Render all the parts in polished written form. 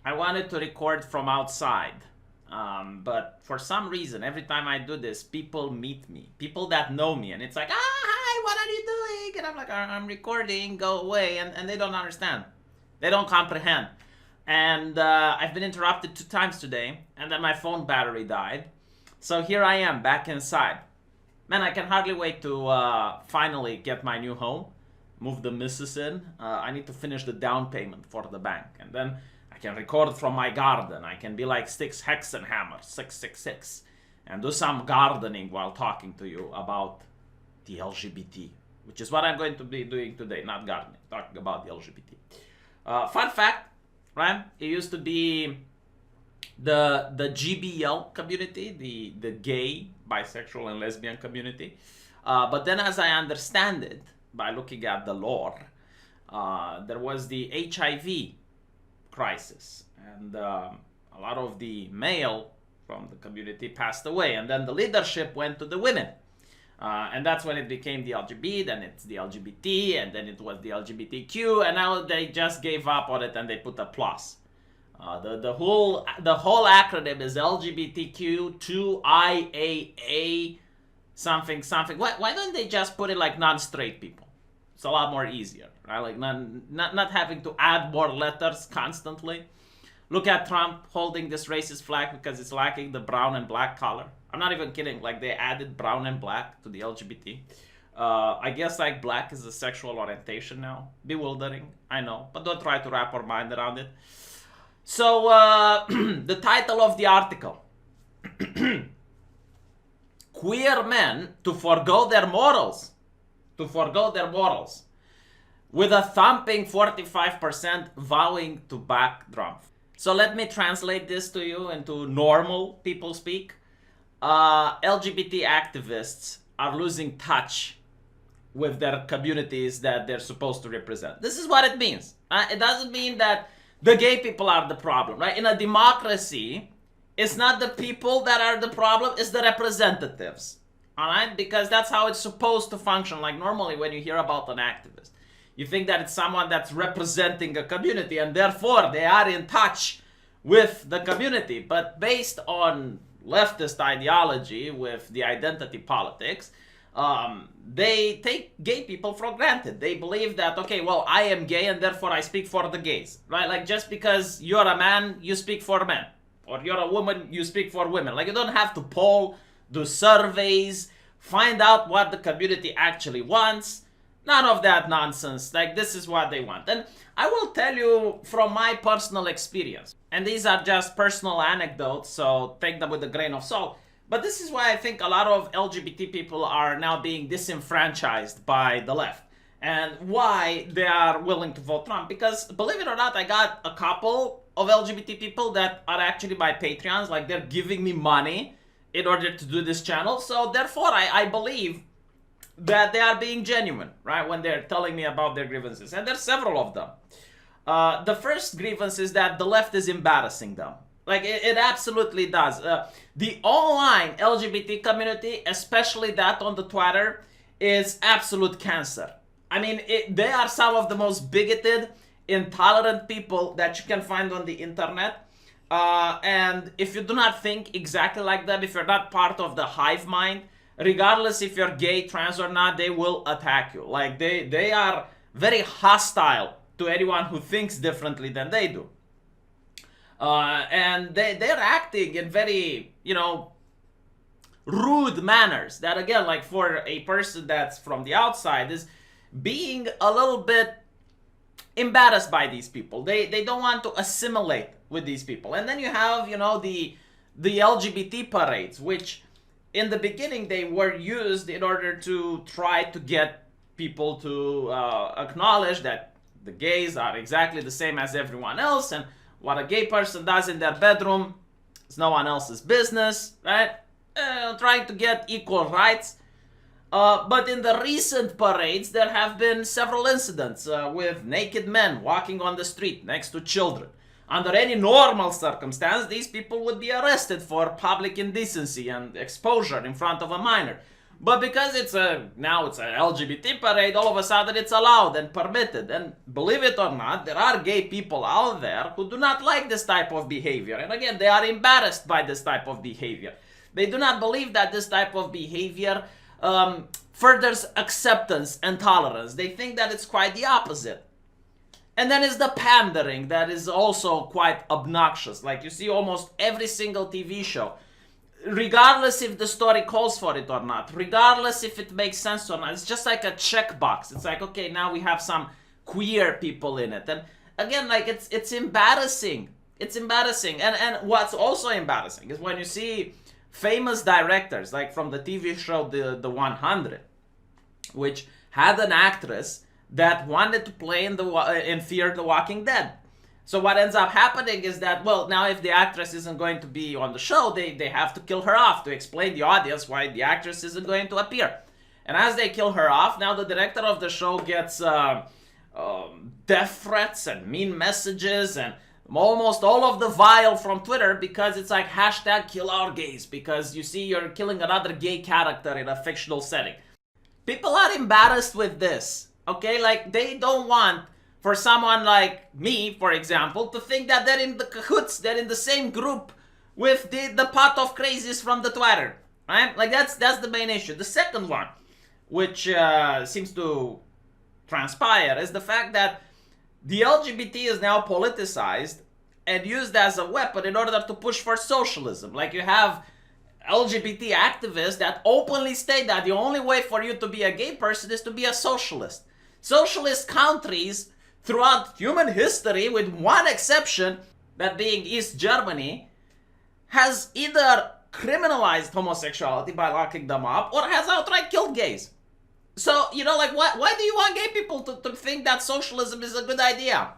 I wanted to record from outside. But for some reason, every time I do this, people meet me. People that know me. And it's like, hi, what are you doing? And I'm like, I'm recording, go away. And they don't understand. They don't comprehend. And I've been interrupted 2 times today. And then my phone battery died. So here I am, back inside. Man, I can hardly wait to finally get my new home. Move the missus in. I need to finish the down payment for the bank. And then I can record from my garden. I can be like Sticks Hexenhammer, 666, and do some gardening while talking to you about the LGBT, which is what I'm going to be doing today, not gardening, talking about the LGBT. Fun fact, right? It used to be the GBL community, the gay, bisexual, and lesbian community. But then as I understand it, by looking at the lore, there was the HIV crisis, and a lot of the male from the community passed away, and then the leadership went to the women, and that's when it became the LGBT, then it's the LGBT, and then it was the LGBTQ, and now they just gave up on it and they put a plus. The whole acronym is LGBTQ2IAA something. Why don't they just put it like non-straight people? It's a lot more easier, right? Like not having to add more letters constantly. Look at Trump holding this racist flag because it's lacking the brown and black color. I'm not even kidding. Like, they added brown and black to the LGBT. I guess like black is a sexual orientation now. Bewildering, I know, but don't try to wrap our mind around it. So the title of the article: Queer men to forgo their morals. With a thumping 45% vowing to back Trump. So let me translate this to you into normal people speak. LGBT activists are losing touch with their communities that they're supposed to represent. This is what it means. It doesn't mean that the gay people are the problem, right? In a democracy, it's not the people that are the problem, it's the representatives. All right? Because that's how it's supposed to function. Like, normally when you hear about an activist, you think that it's someone that's representing a community and therefore they are in touch with the community. But based on leftist ideology with the identity politics, they take gay people for granted. They believe that, okay, well, I am gay and therefore I speak for the gays, right? Like, just because you're a man, you speak for men. Or you're a woman, you speak for women. Like, you don't have to poll, do surveys, find out what the community actually wants. None of that nonsense. Like, this is what they want. And I will tell you from my personal experience, and these are just personal anecdotes, so take them with a grain of salt. But this is why I think a lot of LGBT people are now being disenfranchised by the left, and why they are willing to vote Trump. Because, believe it or not, I got a couple of LGBT people that are actually my Patreons. Like, they're giving me money in order to do this channel. So therefore, I believe that they are being genuine, right, when they're telling me about their grievances. And there's several of them. The first grievance is that the left is embarrassing them. Like, it absolutely does. The online LGBT community, especially that on the Twitter, is absolute cancer. I mean, they are some of the most bigoted, intolerant people that you can find on the internet. And if you do not think exactly like them, if you're not part of the hive mind, regardless if you're gay, trans or not, they will attack you. Like, they are very hostile to anyone who thinks differently than they do. And they're acting in very, rude manners that, again, like, for a person that's from the outside, is being a little bit embarrassed by these people. They don't want to assimilate with these people. And then you have, the LGBT parades, which in the beginning they were used in order to try to get people to acknowledge that the gays are exactly the same as everyone else, and what a gay person does in their bedroom is no one else's business, right? Trying to get equal rights. But in the recent parades, there have been several incidents with naked men walking on the street next to children. Under any normal circumstance, these people would be arrested for public indecency and exposure in front of a minor. But because now it's an LGBT parade, all of a sudden it's allowed and permitted. And believe it or not, there are gay people out there who do not like this type of behavior. And again, they are embarrassed by this type of behavior. They do not believe that this type of behavior furthers acceptance and tolerance. They think that it's quite the opposite. And then is the pandering that is also quite obnoxious. Like you see almost every single TV show, regardless if the story calls for it or not, regardless if it makes sense or not. It's just like a checkbox. It's like, okay, now we have some queer people in it. And again, like it's embarrassing. It's embarrassing. And what's also embarrassing is when you see famous directors, like from the TV show The 100, which had an actress that wanted to play in Fear the Walking Dead. So what ends up happening is that, well, now if the actress isn't going to be on the show, they have to kill her off to explain the audience why the actress isn't going to appear. And as they kill her off, now the director of the show gets death threats and mean messages and almost all of the vile from Twitter, because it's like hashtag kill our gays, because you see you're killing another gay character in a fictional setting. People are embarrassed with this, okay? Like they don't want for someone like me, for example, to think that they're in the cahoots, they're in the same group with the pot of crazies from the Twitter, right? Like that's the main issue. The second one, which seems to transpire, is the fact that the LGBT is now politicized and used as a weapon in order to push for socialism. Like you have LGBT activists that openly state that the only way for you to be a gay person is to be a socialist. Socialist countries throughout human history, with one exception, that being East Germany, has either criminalized homosexuality by locking them up or has outright killed gays. So, you know, like, why do you want gay people to think that socialism is a good idea?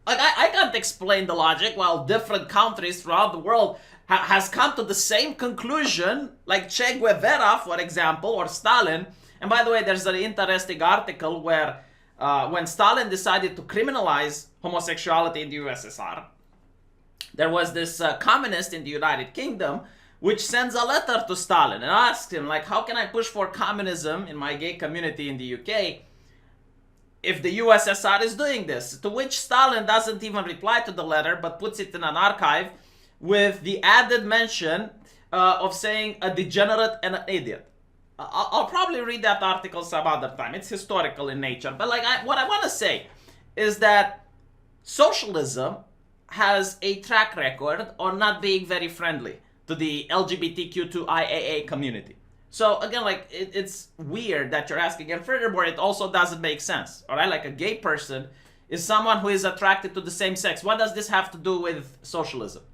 Like, I can't explain the logic while different countries throughout the world has come to the same conclusion, like Che Guevara, for example, or Stalin. And by the way, there's an interesting article where when Stalin decided to criminalize homosexuality in the USSR, there was this communist in the United Kingdom which sends a letter to Stalin and asks him, like, how can I push for communism in my gay community in the UK if the USSR is doing this? To which Stalin doesn't even reply to the letter, but puts it in an archive with the added mention of saying a degenerate and an idiot. I'll probably read that article some other time. It's historical in nature. But like, what I want to say is that socialism has a track record on not being very friendly to the LGBTQ2IAA community. So again, like, it's weird that you're asking. And furthermore, it also doesn't make sense. All right, like a gay person is someone who is attracted to the same sex. What does this have to do with socialism?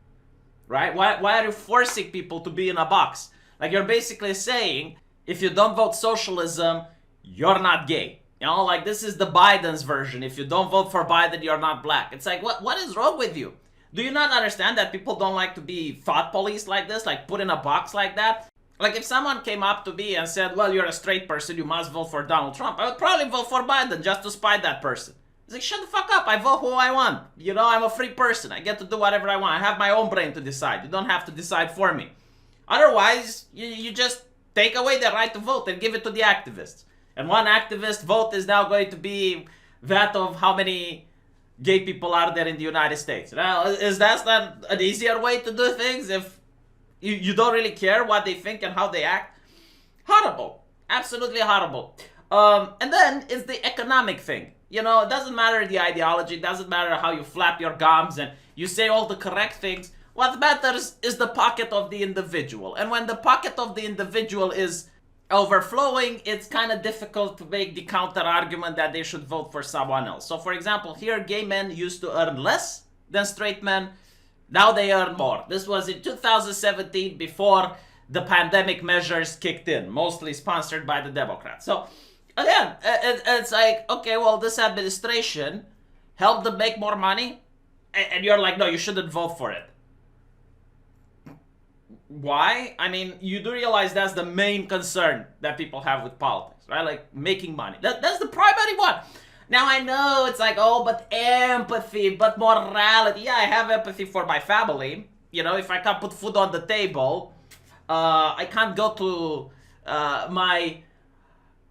Right? Why are you forcing people to be in a box? Like, you're basically saying, if you don't vote socialism, you're not gay. You know, like, this is the Biden's version. If you don't vote for Biden, you're not black. It's like, what is wrong with you? Do you not understand that people don't like to be thought police like this, like put in a box like that? Like, if someone came up to me and said, well, you're a straight person, you must vote for Donald Trump, I would probably vote for Biden just to spite that person. It's like, shut the fuck up, I vote who I want. You know, I'm a free person. I get to do whatever I want. I have my own brain to decide. You don't have to decide for me. Otherwise, you just take away the right to vote and give it to the activists. And one activist vote is now going to be that of how many gay people are there in the United States. Now, is that not an easier way to do things if you don't really care what they think and how they act? Horrible. Absolutely horrible. And then is the economic thing. You know, it doesn't matter the ideology, it doesn't matter how you flap your gums and you say all the correct things. What matters is the pocket of the individual. And when the pocket of the individual is overflowing, it's kind of difficult to make the counter argument that they should vote for someone else. So for example, here gay men used to earn less than straight men. Now they earn more. This was in 2017 before the pandemic measures kicked in, mostly sponsored by the Democrats. So again, it's like, okay, well, this administration helped them make more money, and you're like, no, you shouldn't vote for it. Why? I mean, you do realize that's the main concern that people have with politics, right? Like, making money. That's the primary one. Now, I know it's like, oh, but empathy, but morality. Yeah, I have empathy for my family. You know, if I can't put food on the table, I can't go to my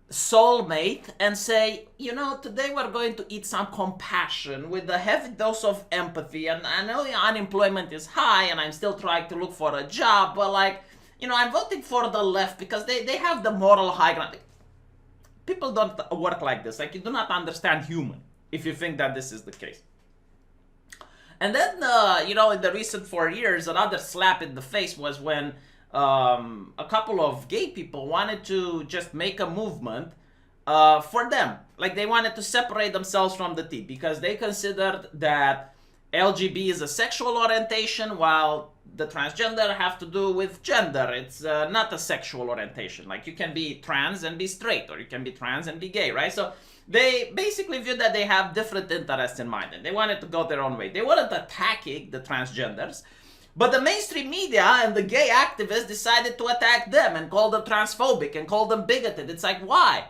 soulmate and say, you know, today we're going to eat some compassion with a heavy dose of empathy, and I know unemployment is high and I'm still trying to look for a job, but like, you know, I'm voting for the left because they have the moral high ground. People don't work like this. Like, you do not understand human if you think that this is the case. And then, you know, in the recent 4 years, another slap in the face was when a couple of gay people wanted to just make a movement for them. Like, they wanted to separate themselves from the T because they considered that LGB is a sexual orientation while the transgender have to do with gender. It's not a sexual orientation. Like, you can be trans and be straight, or you can be trans and be gay, right? So they basically viewed that they have different interests in mind and they wanted to go their own way. They weren't attacking the transgenders, but the mainstream media and the gay activists decided to attack them and call them transphobic and call them bigoted. It's like, why?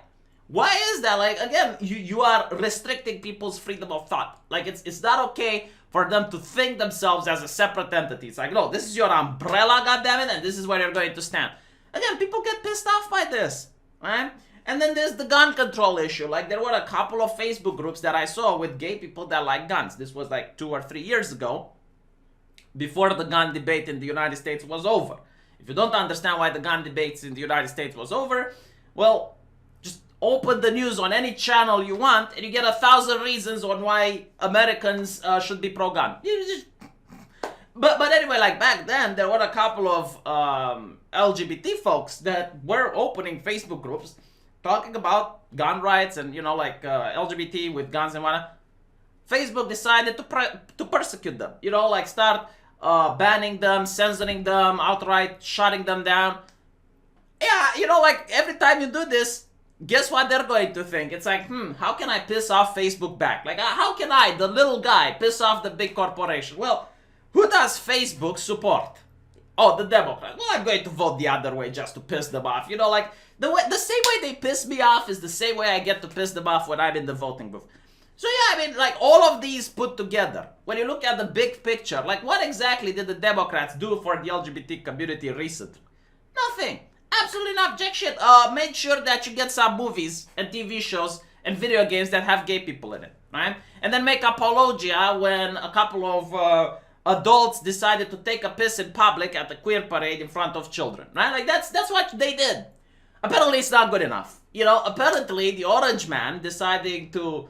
Why is that? Like, again, you are restricting people's freedom of thought. Like, it's not okay for them to think themselves as a separate entity. It's like, no, this is your umbrella, goddammit, and this is where you're going to stand. Again, people get pissed off by this, right? And then there's the gun control issue. Like, there were a couple of Facebook groups that I saw with gay people that like guns. This was like 2 or 3 years ago, before the gun debate in the United States was over. If you don't understand why the gun debates in the United States was over, well, just open the news on any channel you want and you get 1,000 reasons on why Americans should be pro-gun. But anyway, like back then, there were a couple of LGBT folks that were opening Facebook groups talking about gun rights and, you know, like LGBT with guns and whatnot. Facebook decided to persecute them, you know, like start banning them, censoring them, outright shutting them down. Yeah, you know, like every time you do this, guess what they're going to think? It's like, how can I piss off Facebook back? Like, how can I, the little guy, piss off the big corporation? Well, who does Facebook support? Oh, the Democrats. Well, I'm going to vote the other way just to piss them off. You know, like, the same way they piss me off is the same way I get to piss them off when I'm in the voting booth. So yeah, I mean, like, all of these put together, when you look at the big picture, like, what exactly did the Democrats do for the LGBT community recently? Nothing. Absolutely not. Jack shit. Made sure that you get some movies and TV shows and video games that have gay people in it, right? And then make apologia when a couple of adults decided to take a piss in public at the queer parade in front of children, right? Like, that's what they did. Apparently, it's not good enough. You know, apparently, the orange man deciding to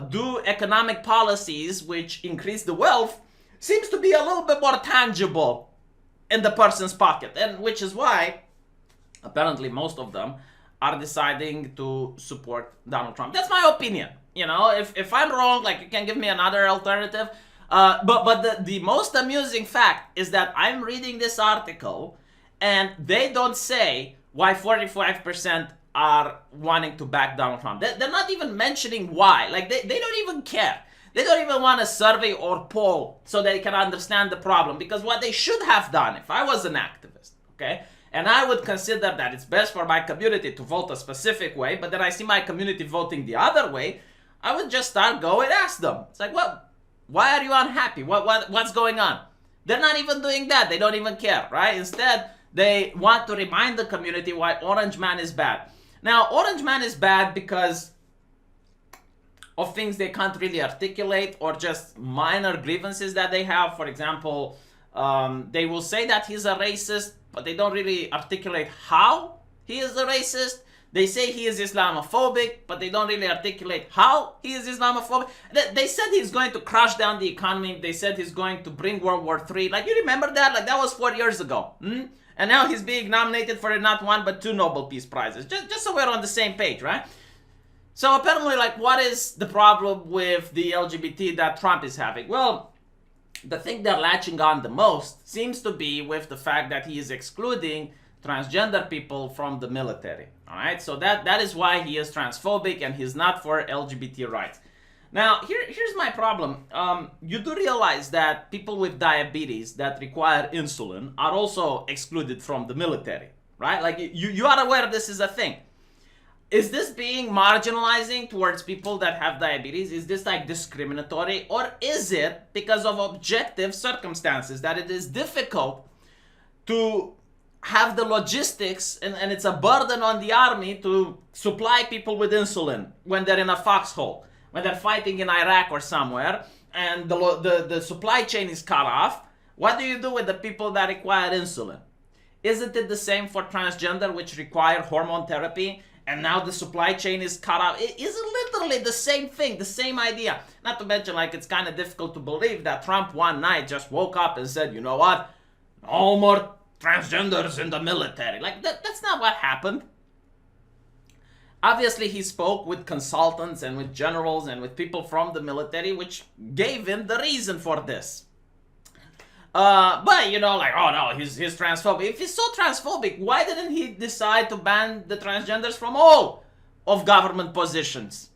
do economic policies which increase the wealth seems to be a little bit more tangible in the person's pocket, and which is why apparently most of them are deciding to support Donald Trump. That's my opinion. You know, if I'm wrong, like, you can give me another alternative. But the most amusing fact is that I'm reading this article and they don't say why 45% are wanting to back Donald Trump. They're not even mentioning why. Like, they don't even care. They don't even want a survey or poll so they can understand the problem. Because what they should have done, if I was an activist, okay, and I would consider that it's best for my community to vote a specific way, but then I see my community voting the other way, I would just start going and ask them. It's like, well, why are you unhappy? What's going on? They're not even doing that. They don't even care, right? Instead, they want to remind the community why Orange Man is bad. Now, Orange Man is bad because of things they can't really articulate or just minor grievances that they have. For example, they will say that he's a racist, but they don't really articulate how he is a racist. They say he is Islamophobic, but they don't really articulate how he is Islamophobic. They said he's going to crash down the economy. They said he's going to bring World War III. Like, you remember that? Like, that was 4 years ago. And now he's being nominated for not 1, but 2 Nobel Peace Prizes. Just so we're on the same page, right? So apparently, like, what is the problem with the LGBT that Trump is having? Well, the thing they're latching on the most seems to be with the fact that he is excluding transgender people from the military. All right, so that is why he is transphobic and he's not for LGBT rights. Now, here's my problem. You do realize that people with diabetes that require insulin are also excluded from the military, right? Like, you are aware this is a thing. Is this being marginalizing towards people that have diabetes? Is this like discriminatory? Or is it because of objective circumstances that it is difficult to have the logistics, and it's a burden on the army to supply people with insulin when they're in a foxhole, when they're fighting in Iraq or somewhere, and the supply chain is cut off. What do you do with the people that require insulin? Isn't it the same for transgender, which require hormone therapy, and now the supply chain is cut off? It is literally the same thing, the same idea. Not to mention, like, it's kind of difficult to believe that Trump one night just woke up and said, you know what, no more transgenders in the military. Like, that's not what happened. Obviously, he spoke with consultants and with generals and with people from the military, which gave him the reason for this. But, you know, like, oh no, he's transphobic. If he's so transphobic, why didn't he decide to ban the transgenders from all of government positions?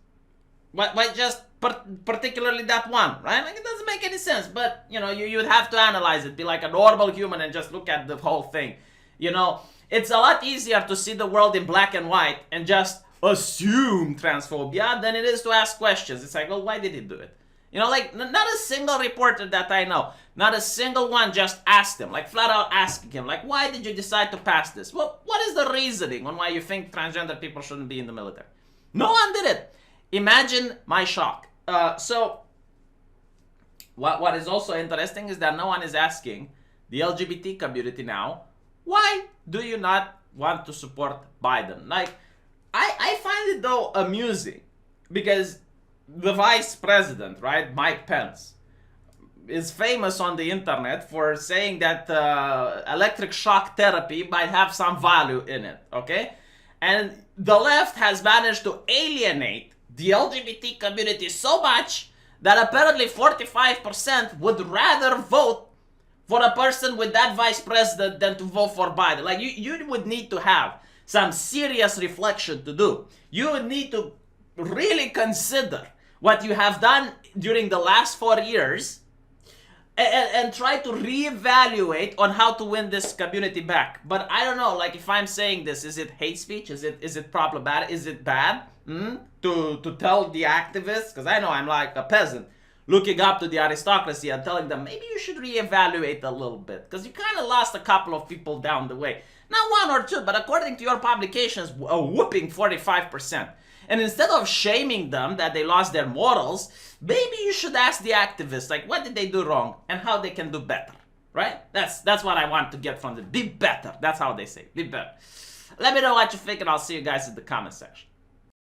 Why just particularly that one, right? Like, it doesn't make any sense. But, you know, you'd have to analyze it, be like a normal human and just look at the whole thing. You know, it's a lot easier to see the world in black and white and just assume transphobia than it is to ask questions. It's like, well, why did he do it? You know, like, not a single reporter that I know, not a single one just asked him, like, flat out asking him, like, why did you decide to pass this? Well, what is the reasoning on why you think transgender people shouldn't be in the military? No one did it. Imagine my shock. So, what is also interesting is that no one is asking the LGBT community now, why do you not want to support Biden? Like, I find it, though, amusing, because the vice president, right, Mike Pence, is famous on the internet for saying that electric shock therapy might have some value in it, okay? And the left has managed to alienate the LGBT community so much that apparently 45% would rather vote for a person with that vice president than to vote for Biden. Like, you would need to have some serious reflection to do. You would need to really consider what you have done during the last 4 years and try to reevaluate on how to win this community back. But I don't know, like, if I'm saying this, is it hate speech? Is it problematic? Is it bad to tell the activists? Because I know I'm like a peasant looking up to the aristocracy and telling them, maybe you should reevaluate a little bit, because you kind of lost a couple of people down the way. Not one or two, but according to your publications, a whooping 45%. And instead of shaming them that they lost their morals, maybe you should ask the activists, like, what did they do wrong and how they can do better, right? That's what I want to get from them. Be better. That's how they say. Be better. Let me know what you think, and I'll see you guys in the comment section.